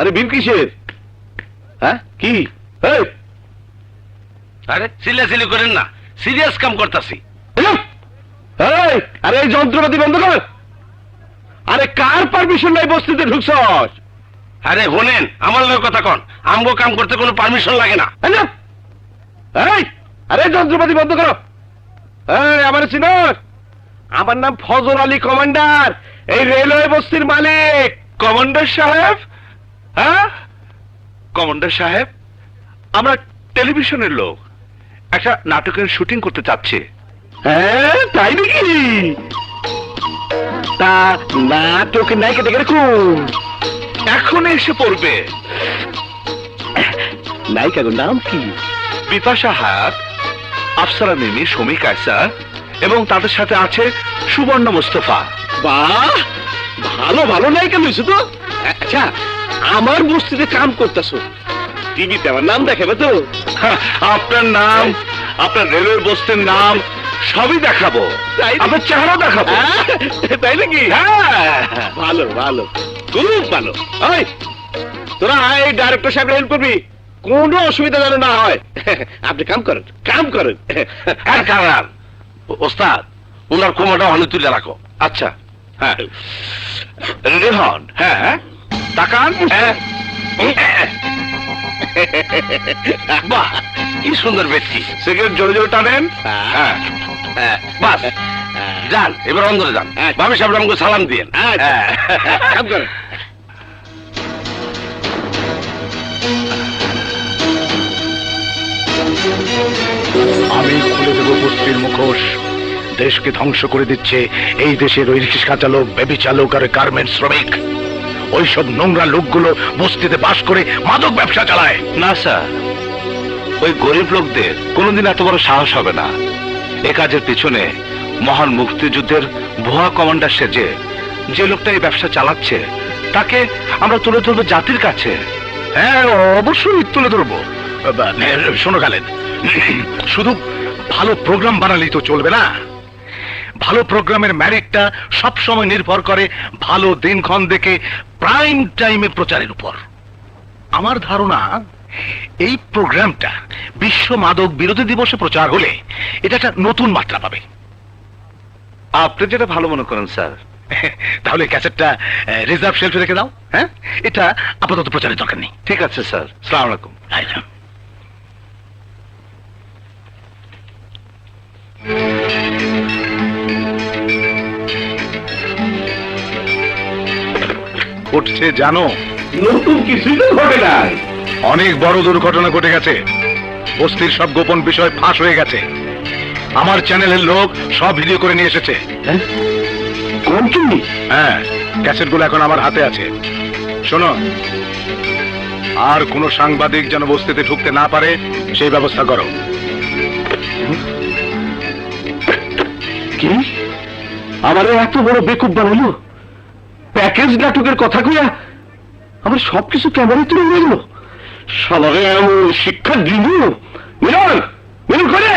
আরে বীর কিসের? হ্যাঁ কি? আরে চিল্লাচিল্লি করেন না, সিরিয়াস কাম করতেছি। আরে এই যন্ত্রপাতি বন্ধ কর। আরে কার পারমিশন নাই বস্তিতে ঢুকছস? আরে হোনেন, আমার লোক কথা কন, আমগো কাম করতে কোনো পারমিশন লাগে না। আরে যন্ত্রপাতি বন্ধ করো। আমার চিনস? আমার নাম ফজল আলী কমান্ডার, এই রেলওয়ে বস্তির মালিক। কমান্ডার সাহেব? হ্যাঁ কমান্ডার সাহেব, আমরা টেলিভিশনের লোক, একটা নাটকের শুটিং করতে চাচ্ছি। হ্যাঁ তাই নাকি? তা নাটকের নায়িকা দেখে রাখুন, এখন এসে পড়বে। নায়িকার নাম কি? বিপাশা হায়াত, আফসারা মিমি, শমী কায়সার এবং তাদের সাথে আছে সুবর্ণ মোস্তফা। বাহ, ভালো ভালো নায়িকা লইছো তো। আচ্ছা, আমার বস্তিতে কাম করতেছো, টিভিতে আমার নাম দেখাবে তো? আপনার নাম, আপনার রেলওয়ে বস্তির নাম সবই দেখাবো, আপনার চেহারা দেখাবো। তাই নাকি? হ্যাঁ ভালো ভালো, খুব ভালো। ওই তোরা এই ডাইরেক্টর সাহেব হেল্প করবি, কোনো অসুবিধা যেন না হয়। আপনি কাম করেন, কাম করেন। কারণ ওস্তাদ, ওনার কোমরটা ভালো তুলে রাখো। আচ্ছা হ্যাঁ, রেডি হন। হ্যাঁ তাকান। বাহ, কি সুন্দর ব্যক্তি। সিগারেট জোরে জোরে টানেন। হ্যাঁ বাস, যান এবার অন্দরে যান। ভাবি সাহেব আমাকে সালাম দিয়েন। কাম করেন। আমি খুলে দেব বস্তির মুখোশ। দেশকে ধ্বংস করে দিচ্ছে এই দেশের ওই রিক্সা চালক, বেবি চালক আর গার্মেন্টস শ্রমিক। ওইসব নোংরা লোকগুলো বস্তিতে বাস করে মাদক ব্যবসা চালায়। না স্যার, ওই গরিব লোকদের কোনোদিন এত বড় সাহস হবে না। এ কাজের পিছনে মহান মুক্তিযুদ্ধের ভুয়া কমান্ডার সেজে যে লোকটা এই ব্যবসা চালাচ্ছে, তাকে আমরা তুলে ধরবো জাতির কাছে। হ্যাঁ অবশ্যই তুলে ধরবো। শোনো খালেদ, শুধু ভালো প্রোগ্রাম বানালেই তো চলবে না। ভালো প্রোগ্রামের ম্যারিটটা সবসময় নির্ভর করে ভালো দিনক্ষণ দেখে প্রাইম টাইমে প্রচারের উপর। আমার ধারণা এই প্রোগ্রামটা বিশ্ব মাদক বিরোধী দিবসে প্রচার হলে এটা একটা নতুন মাত্রা পাবে। আপনি যেটা ভালো মনে করেন স্যার। তাহলে ক্যাসেটটা রিজার্ভ শেলফে রেখে দাও। হ্যাঁ, এটা আপাতত প্রচারের দরকার নেই। ঠিক আছে স্যার, আসসালামু আলাইকুম। ঘটছে জানো? নতুন কিছুই তো ঘটে নাই। অনেক বড় দুর্ঘটনা ঘটে গেছে। বস্তির সব গোপন বিষয় ফাঁস হয়ে গেছে। আমার চ্যানেলের লোক সব ভিডিও করে নিয়ে এসেছে। হ্যাঁ, ক্যাসেটগুলো এখন আমার হাতে আছে। শোনো, আর কোনো সাংবাদিক যেন বস্তিতে ঢুকতে না পারে সেই ব্যবস্থা করো। কি আমার এত বড় বেকুব বানাইলো? প্যাকেজ নাটকের কথা কইয়া আমার সবকিছু ক্যামেরায় তুলে নিয়ে গেল। শালারে এমন শিক্ষা দিল। মিলন, মিলন করে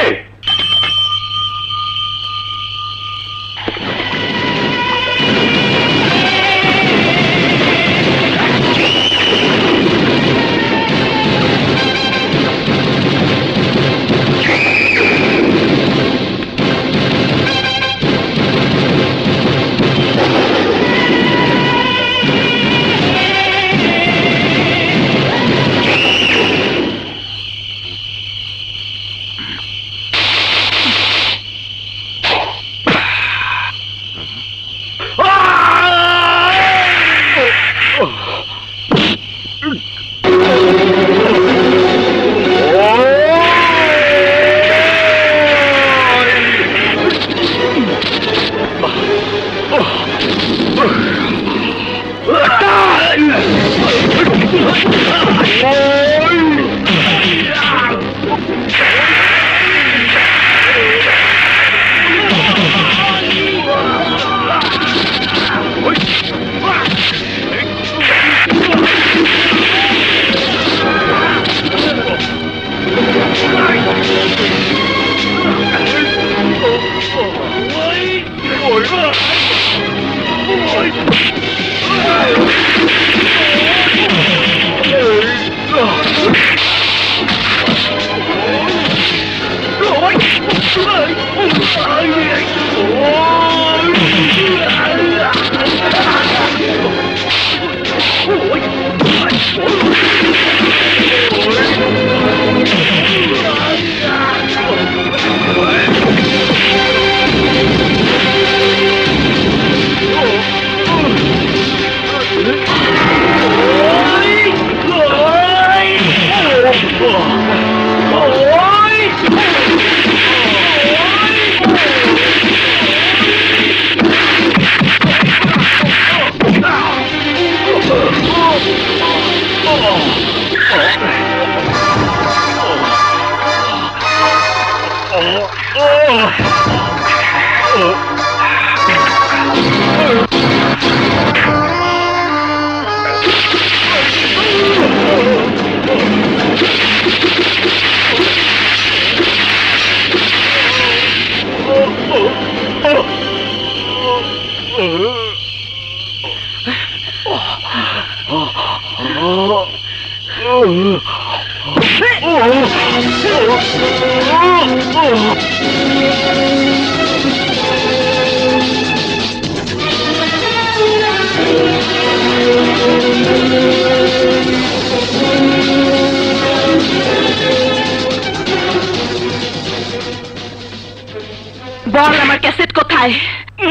বল আমার ক্যাসেট কোথায়?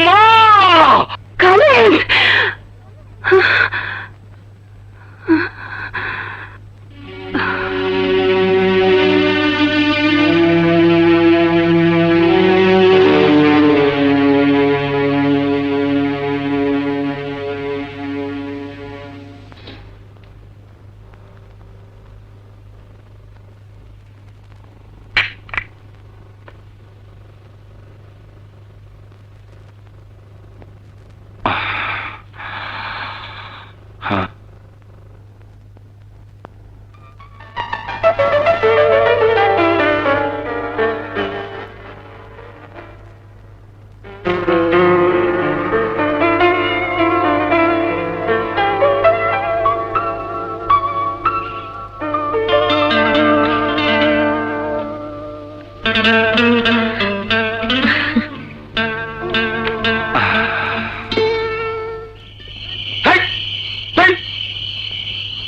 মা! খালেদ! হ্যাঁ,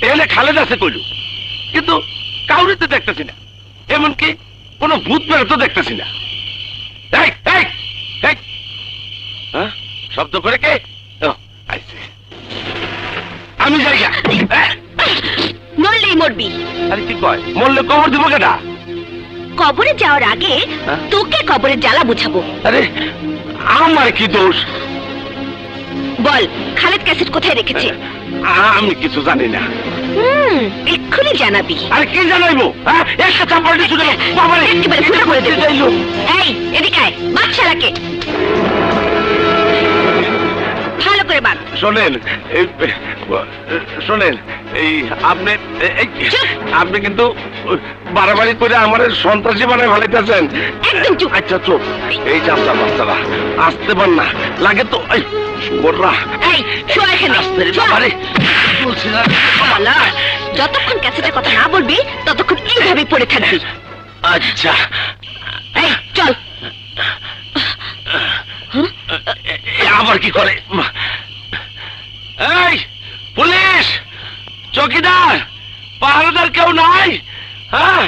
এখানে খালেদ আছে কইলু, কিন্তু কাউরে তো দেখতেছি না, এমনকি কোন ভূত মেরে তো দেখতেছি না। এই, এই, এই! হ্যাঁ? শব্দ করে কে? ও, আইছে। আমি যাই গা। মরলেই মরবি। আরে কি কয়, মরলে কবর দিব কেটা? কবরে যাওয়ার আগে হ্যাঁ? তোকে কবরের জ্বালা বুঝাবো। আরে আমার কি দোষ? বল খালেদ ক্যাসেট কোথায় রেখেছে? আমি কিছু জানি না। এক্ষুনি জানাবি। আরে কি জানাইবো? হ্যাঁ, একটা চাপাটি শুনে বাবারে একেবারে ফুটো করে দেবো। যাইলো। এই এদিকে আয়, বাদ শালাকে। ভালো করে বাদ। শোনেন, শোনেন, এই আপনি চুপ! আপনি কিন্তু বাড়াবাড়ি করে আমার সন্ত্রাসী বানায় ভালাইতেছেন। একদম চুপ। আচ্ছা চুপ। এই চাপটা বাচ্চারা আসতে পার না, লাগে তো এই শুভররা। এই শো এখানে। শো। বাবারে শালা, যতক্ষণ ক্যাসেটের কথা না বলবি ততক্ষণ এইভাবে পড়ে থাকবি। আচ্ছা, এই চল। আবার কি করে? এই পুলিশ, চৌকিদার, পাহারাদার কেউ নাই? হ্যাঁ